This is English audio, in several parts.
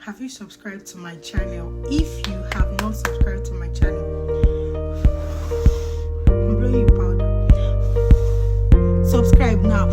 have you subscribed to my channel? If you have not subscribed to my channel, I'm blowing you powder. Subscribe now.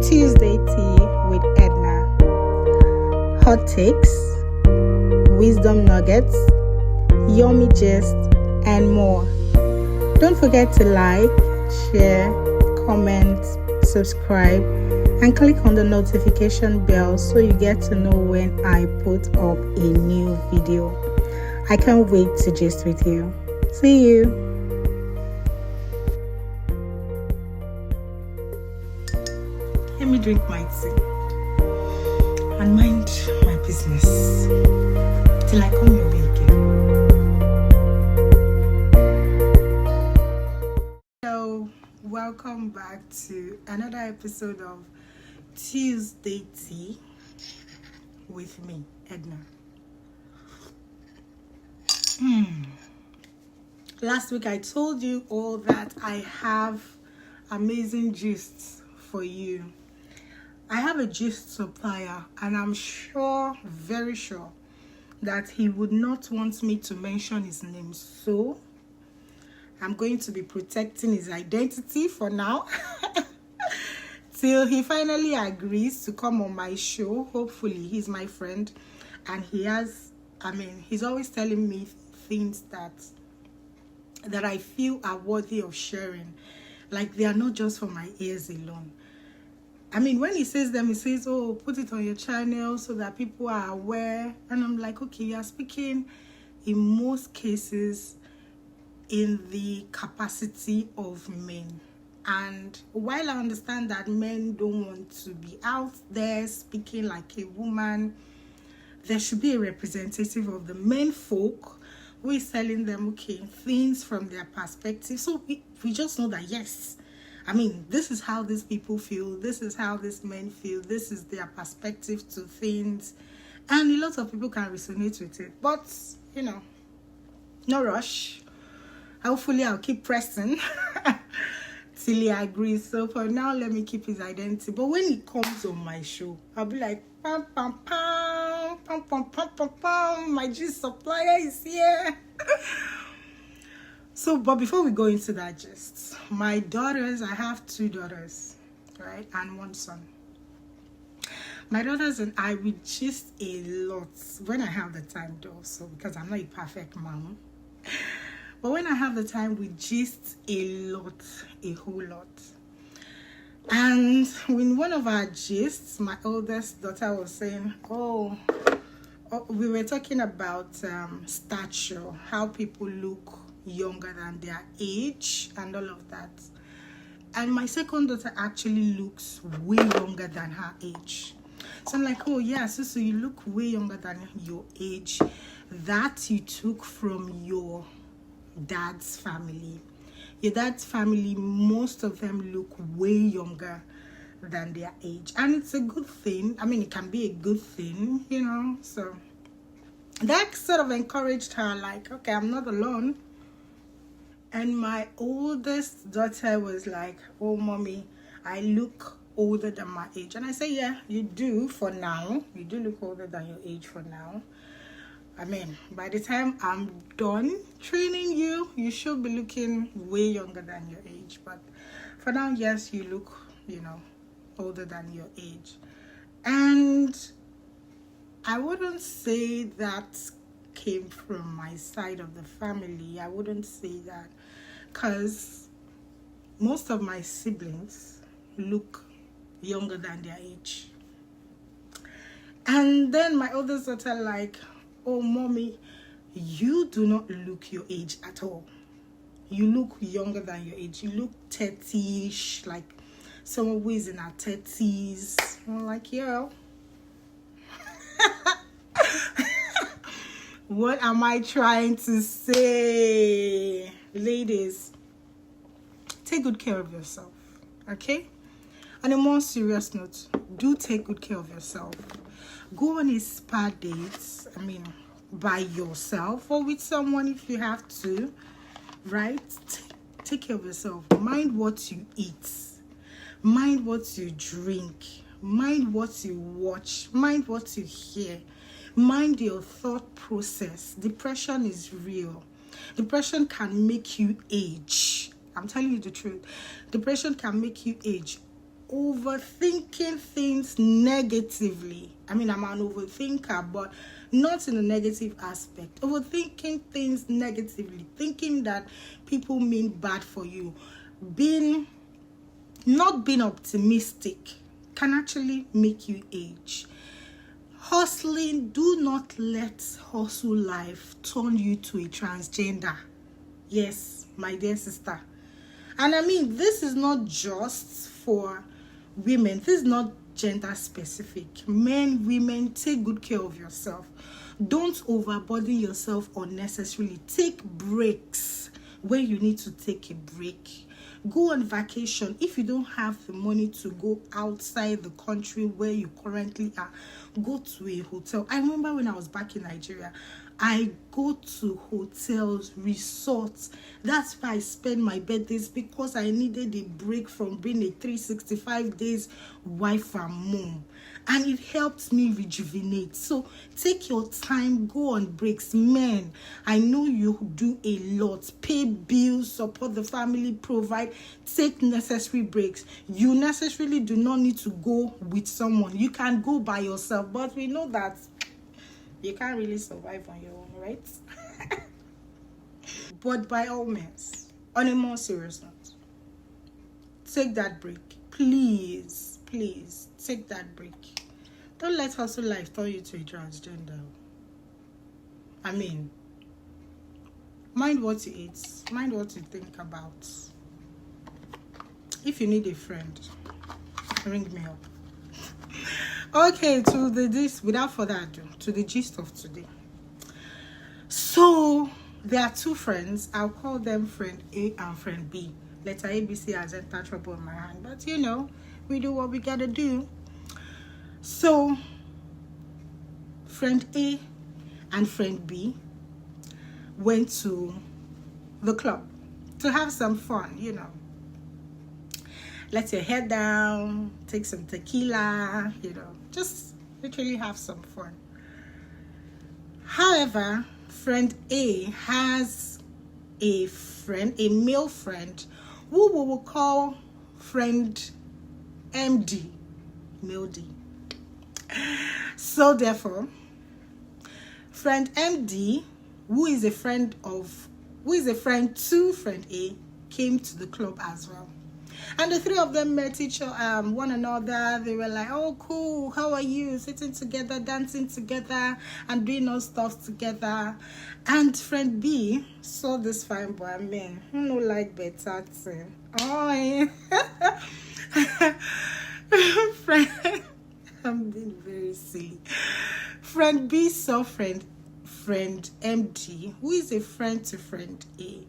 Tuesday tea with Edna. Hot takes, wisdom nuggets, yummy gist, and more. Don't forget to like, share, comment, subscribe, and click on the notification bell so you get to know when I put up a new video. I can't wait to gist with you. See you. Let me drink my tea and mind my business till I come your way again. So, welcome back to another episode of Tuesday Tea with me, Edna. Last week I told you all that I have amazing gists for you. I have a gist supplier, and I'm sure, very sure, that he would not want me to mention his name. So I'm going to be protecting his identity for now till he finally agrees to come on my show. Hopefully, he's my friend, and he's always telling me things that I feel are worthy of sharing. Like, they are not just for my ears alone. When he says them, he says, oh, put it on your channel so that people are aware. And I'm like, okay, you're speaking in most cases in the capacity of men. And while I understand that men don't want to be out there speaking like a woman, there should be a representative of the men folk who is telling them, okay, things from their perspective. So we just know that, yes, this is how these people feel. This is how these men feel. This is their perspective to things. And a lot of people can resonate with it. But, no rush. Hopefully, I'll keep pressing till he agrees. So for now, let me keep his identity. But when he comes on my show, I'll be like, pam, pam, pam, pam, pam, pam, pam, pam. My gist supplier is here. So, but before we go into that gist, my daughters, I have 2 daughters, right, and 1 son. My daughters and I, we gist a lot when I have the time, though, so because I'm not a perfect mom. But when I have the time, we gist a whole lot. And in one of our gists, my oldest daughter was saying, we were talking about stature, how people look younger than their age and all of that. And my second daughter actually looks way younger than her age. So I'm like, oh yeah, so you look way younger than your age that you took from your dad's family. Your dad's family, most of them look way younger than their age, and it's a good thing. It can be a good thing, so that sort of encouraged her, like, okay, I'm not alone. And my oldest daughter was like, oh mommy, I look older than my age. And I say, yeah, you do for now. You do look older than your age for now. By the time I'm done training you, you should be looking way younger than your age. But for now, yes, you look, older than your age. And I wouldn't say that came from my side of the family. I wouldn't say that, because most of my siblings look younger than their age. And then my oldest daughter, like, oh mommy, you do not look your age at all. You look younger than your age. You look 30ish, like someone who is in her 30s. I'm like, yo. What am I trying to say? Ladies, take good care of yourself, okay? On a more serious note, do take good care of yourself. Go on a spa date, by yourself or with someone if you have to, right? Take care of yourself. Mind what you eat. Mind what you drink. mind what you watch, mind what you hear, mind your thought process. Depression is real. Depression can make you age. I'm telling you the truth. Depression can make you age. Overthinking things negatively. I mean, I'm an overthinker, but not in a negative aspect. Overthinking things negatively, thinking that people mean bad for you, not being optimistic can actually make you age. Hustling, do not let hustle life turn you to a transgender. Yes, my dear sister. And I mean, this is not just for women. This is not gender specific. Men, women, take good care of yourself. Don't overburden yourself unnecessarily. Take breaks when you need to take a break. Go on vacation. If you don't have the money to go outside the country where you currently are, go to a hotel. I remember when I was back in Nigeria, I go to hotels, resorts. That's why I spend my birthdays, because I needed a break from being a 365 days wife and mom. And it helps me rejuvenate. So take your time, go on breaks. Men, I know you do a lot. Pay bills, support the family, provide, take necessary breaks. You necessarily do not need to go with someone. You can go by yourself. But we know that you can't really survive on your own, right? But by all means, on a more serious note, take that break. Please, please, take that break. Don't let hustle life turn you to a transgender. I mean, mind what you eat. Mind what you think about. If you need a friend, ring me up. Okay, without further ado, to the gist of today. So, there are two friends. I'll call them friend A and friend B. Letter ABC has entered trouble in my hand. But you know, we do what we gotta do. So, friend A and friend B went to the club to have some fun, you know. Let your head down, take some tequila, you know, just literally have some fun. However, friend A has a male friend, who we will call friend MD, male D. So therefore, friend MD, who is a friend to friend A, came to the club as well. And the three of them met one another. They were like, oh, cool, how are you? Sitting together, dancing together, and doing all stuff together. And friend B saw this fine boy, man, who no like better thing. Oh, friend, I'm being very silly. Friend B saw friend MD, who is a friend to friend A,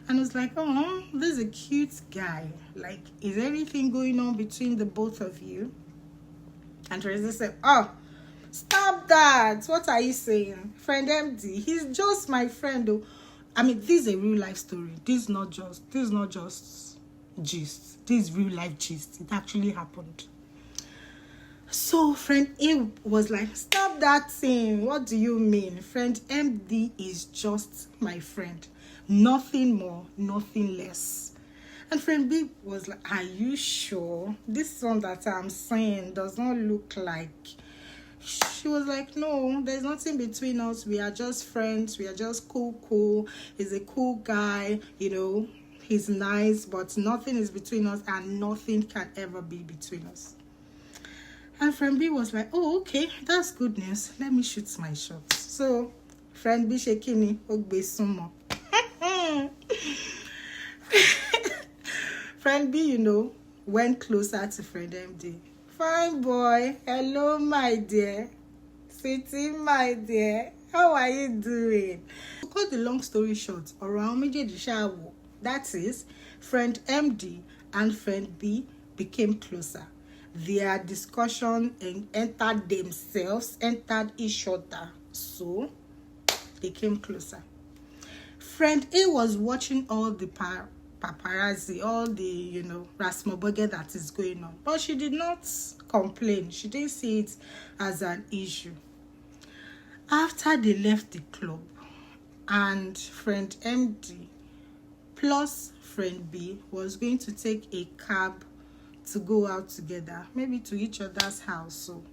and was like, oh, this is a cute guy. Like, is anything going on between the both of you? And Teresa said, oh, stop that. What are you saying? Friend MD, he's just my friend, though. I mean, this is a real life story. This is not just gist. This is real life gist. It actually happened. So friend A was like, stop that thing. What do you mean? Friend MD is just my friend. Nothing more, nothing less. And friend B was like, are you sure? This one that I'm saying does not look like. She was like, no, there's nothing between us. We are just friends. We are just cool. He's a cool guy, you know. He's nice, but nothing is between us, and nothing can ever be between us. And friend B was like, oh, okay, that's good news. Let me shoot my shot. So friend B shekini ogbe sumo. Friend B, you know, went closer to friend MD. Fine boy, hello my dear. Sweetie my dear, how are you doing? To cut the long story short, around that is, friend MD and friend B became closer. Their discussion entered each other, so they came closer. Friend A was watching all the paparazzi, all the, you know, rasmoboge that is going on, but she did not complain. She didn't see it as an issue. After they left the club, and friend MD plus friend B was going to take a cab to go out together, maybe to each other's house. So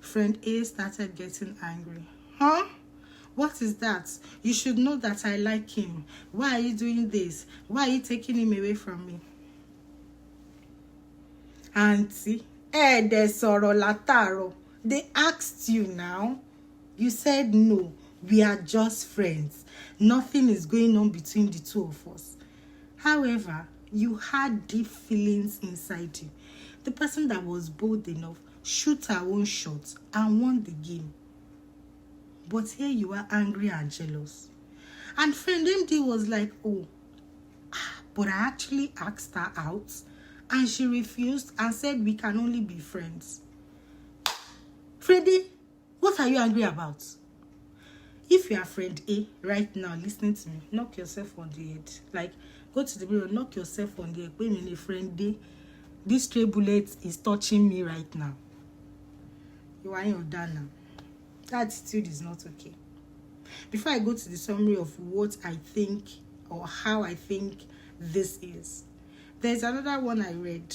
friend A started getting angry. Huh? What is that? You should know that I like him. Why are you doing this? Why are you taking him away from me? Auntie, de sọ̀rọ̀ látàárọ̀. They asked you now. You said no. We are just friends. Nothing is going on between the two of us. However, you had deep feelings inside you. The person that was bold enough shoot her own shot and won the game. But here you are angry and jealous. And friend MD was like, oh, but I actually asked her out and she refused and said we can only be friends. Freddie, what are you angry about? If you are friend A right now listening to me, knock yourself on the head. Like, go to the mirror, knock yourself on the head. Wait a minute, friend A, this stray bullet is touching me right now. You are in your dad now. That attitude is not okay. Before I go to the summary of what I think or how I think this is, there's another one I read.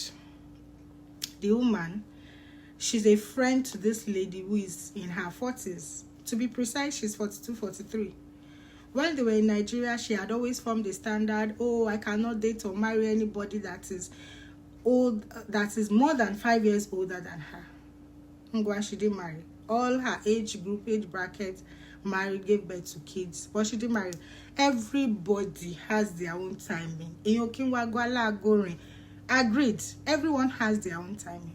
The woman, she's a friend to this lady who is in her 40s. To be precise, she's 42, 43. When they were in Nigeria, she had always formed a standard, oh, I cannot date or marry anybody that is old, that is more than 5 years older than her. Ngwa, she didn't marry. All her age group, age bracket, married, gave birth to kids, but she didn't marry. Everybody has their own timing. Agreed. Everyone has their own timing.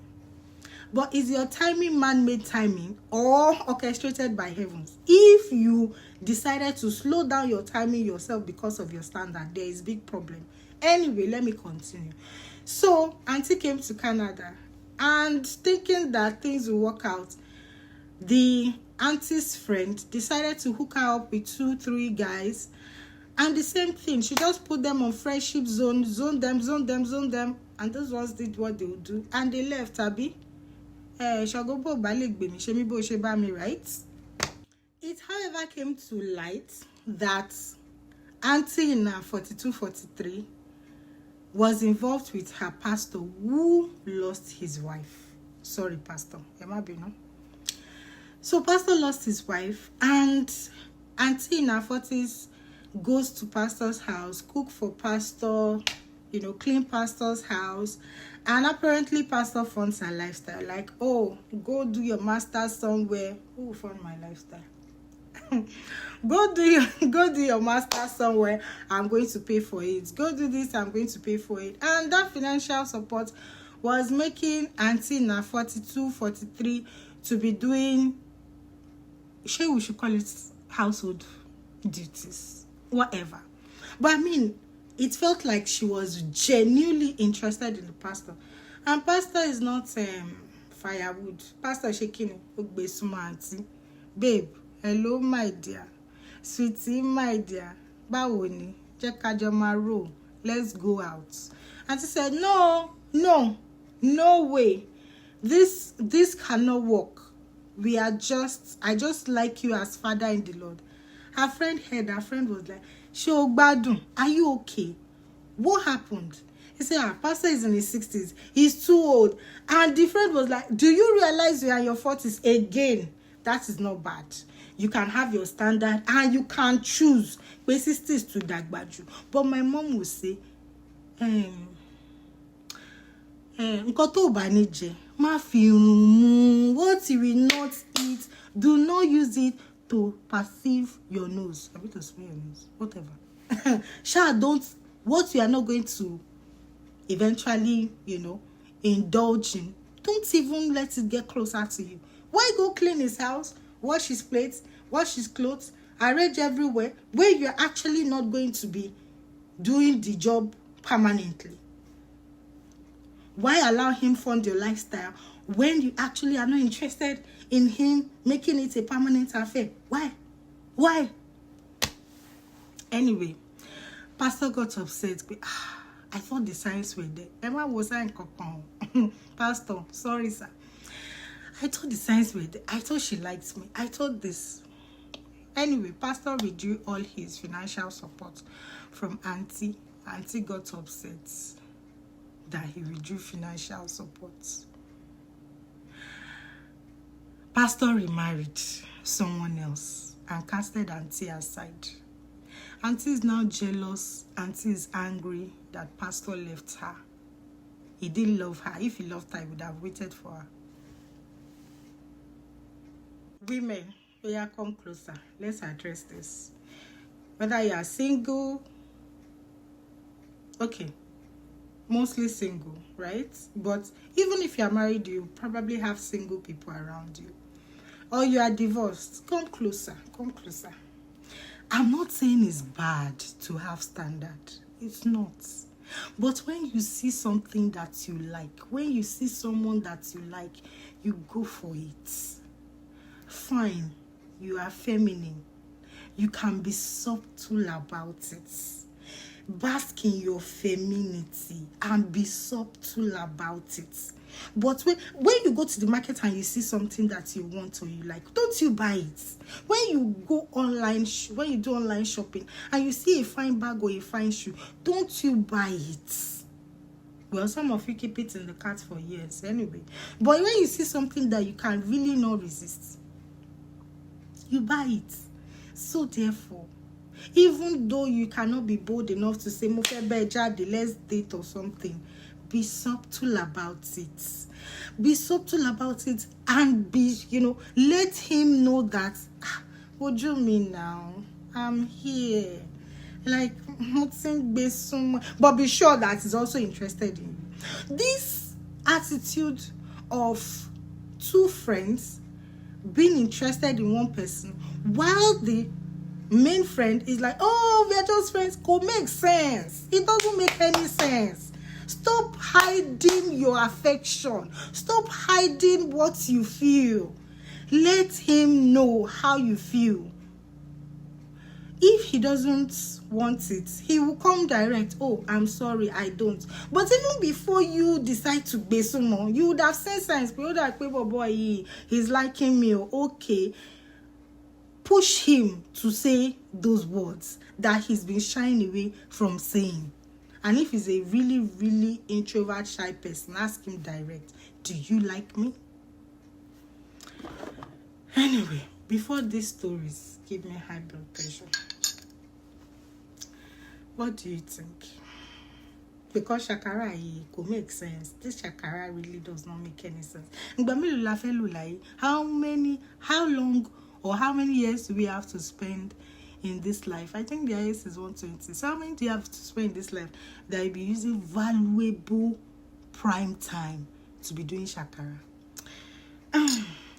But is your timing man-made timing or orchestrated by heavens? If you decided to slow down your timing yourself because of your standard, there is a big problem. Anyway, let me continue. So, Auntie came to Canada and thinking that things will work out, the auntie's friend decided to hook her up with 2-3 guys. And the same thing, she just put them on friendship zone them. And those ones did what they would do. And they left, Abby. Right? It, however, came to light that Auntie in 42-43 was involved with her pastor who lost his wife. Sorry, Pastor. So Pastor lost his wife, and Auntie in her 40s goes to Pastor's house, cook for Pastor, clean Pastor's house. And apparently Pastor funds her lifestyle. Like, oh, go do your master's somewhere. Who fund my lifestyle? Go do your master's somewhere. I'm going to pay for it. Go do this. I'm going to pay for it. And that financial support was making Auntie in her 42, 43 to be doing, we should call it household duties, whatever. But I mean, it felt like she was genuinely interested in the pastor. And pastor is not firewood. Pastor shaking, babe, hello, my dear. Sweetie, my dear. Bawoni, roll. Let's go out. And she said, no way. This cannot work. I just like you as father in the Lord. Her friend heard, her friend was like, Shogbadun, are you okay? What happened? He said, our pastor is in his 60s. He's too old. And the friend was like, do you realize you are in your 40s? Again, that is not bad. You can have your standard and you can choose. But my mom will say, what you will not eat, do not use it to perceive your nose. A bit to smell your nose, whatever. Don't, what you are not going to eventually, indulge in, don't even let it get closer to you. Why go clean his house, wash his plates, wash his clothes, arrange everywhere, where you're actually not going to be doing the job permanently? Why allow him fund your lifestyle when you actually are not interested in him making it a permanent affair? Why? Anyway, Pastor got upset. I thought the signs were there. Emma was saying, Pastor, sorry, sir. I thought the signs were there. I thought she liked me. I thought this. Anyway, pastor withdrew all his financial support from auntie. Auntie got upset that he withdrew financial support. Pastor remarried someone else and casted auntie aside. Auntie is now jealous. Auntie is angry that pastor left her. He didn't love her. If he loved her, he would have waited for her. Women, come closer. Let's address this. Whether you are single, okay, mostly single, right? But even if you are married, you probably have single people around you. Or you are divorced. Come closer. Come closer. I'm not saying it's bad to have standard. It's not. But when you see something that you like, when you see someone that you like, you go for it. Fine, you are feminine. You can be subtle about it. Bask in your femininity and be subtle about it. But when you go to the market and you see something that you want or you like, don't you buy it? When you go online, when you do online shopping and you see a fine bag or a fine shoe, don't you buy it? Well, some of you keep it in the cart for years anyway. But when you see something that you can really not resist, you buy it. So therefore, even though you cannot be bold enough to say, let's date or something, be subtle about it. Be subtle about it and be, let him know that, what do you mean now? I'm here. Like, but be sure that he's also interested in you. This attitude of two friends being interested in one person while the main friend is like, oh, we are just friends, could make sense. It doesn't make any sense. Stop hiding your affection. Stop hiding what you feel. Let him know how you feel. If he doesn't want it, he will come direct. Oh, I'm sorry, I don't. But even before you decide to be someone, you would have seen signs. Boy, he's liking me. Okay. Push him to say those words that he's been shying away from saying. And if he's a really, really introvert, shy person, ask him direct, do you like me? Anyway, before these stories give me high blood pressure, what do you think? Because shakara could make sense. This shakara really does not make any sense. How long or how many years do we have to spend in this life? I think the highest is 120. So how many do you have to spend in this life that you'll be using valuable prime time to be doing shakara?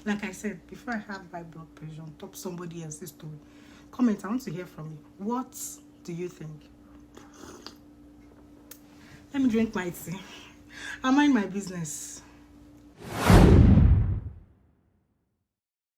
Like I said, before I have high blood pressure on top somebody else's story, comment. I want to hear from you. What do you think? Let me drink my tea. I mind my business.